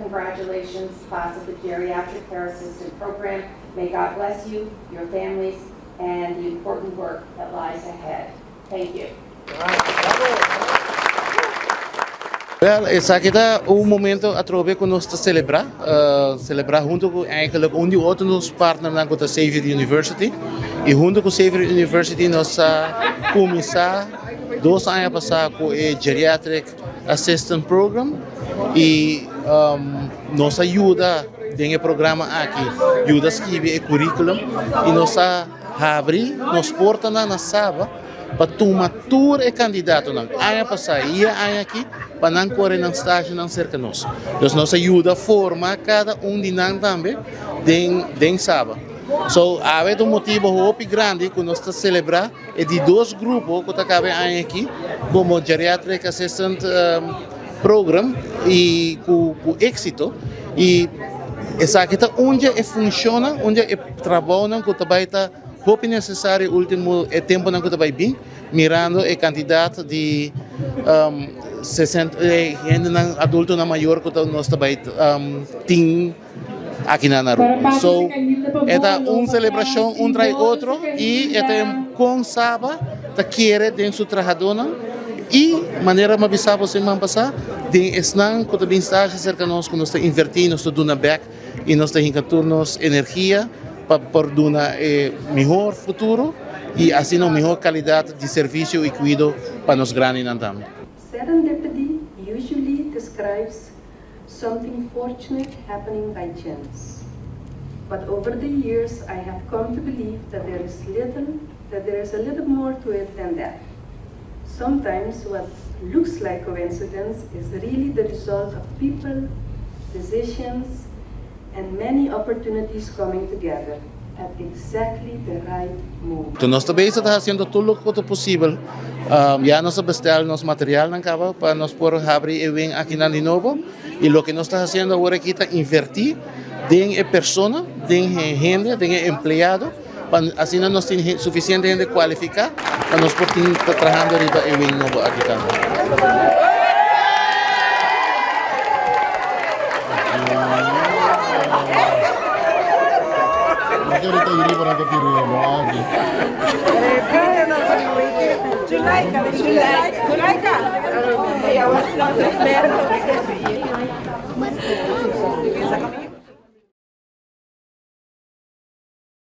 Congratulations, class of the Geriatric Care Assistant Program. May God bless you, your families, and the important work that lies ahead. Thank you. Wel, essa aqui tá um momento através que nós celebrar junto com eigenlijk onde outros partners na com a Xavier University e junto com a Xavier University nós começar 2 anos passar com o Geriatric Assistant Program e nos ajuda nesse programa aqui, ajuda a escrever o currículo e nos abrir, nos porta na sala para tomar tudo é candidato não ano passado e ano aqui para não correr na estágio não cerca nós. Então nos ajuda a formar cada de nós também den sábado. So, há um motivo muito grande que nós estamos celebrar é de 2 grupos que acabam aqui como Geriatric Assistant Program e com êxito e essa aqui está onde funciona, onde trabalha que também está pouco necessário último tempo não que também bem mirando o candidato de 60 adulto na maior que nós também tem aqui na Nauru. So, é uma celebração trai outro e é com sábado tá querer dentro do trabalhador e maneira mais bisaba semana passada tem esnan que também está cerca nós que nós está invertindo nós está dando back e nós está turnos energia para dar melhor futuro e assim uma melhor qualidade de serviço e cuidado para nós grandes também. Serendipity usually describes something fortunate happening by chance. But over the years, I have come to believe that there is a little more to it than that. Sometimes what looks like coincidence is really the result of people, decisions, and many opportunities coming together at exactly the right moment. Então nós também estamos fazendo tudo o que é possível. Já nós bestellen nosso material na cava para nós poder abrir o evento aqui na Lenovo e o que nós estamos fazendo agora aqui é invertir em pessoa, em gente, em empregado, para assim nós temos suficiente gente qualificada para nós poder estar trabalhando o evento novo aqui também. Ahorita yuri para que tiro ya lagi. Julaika.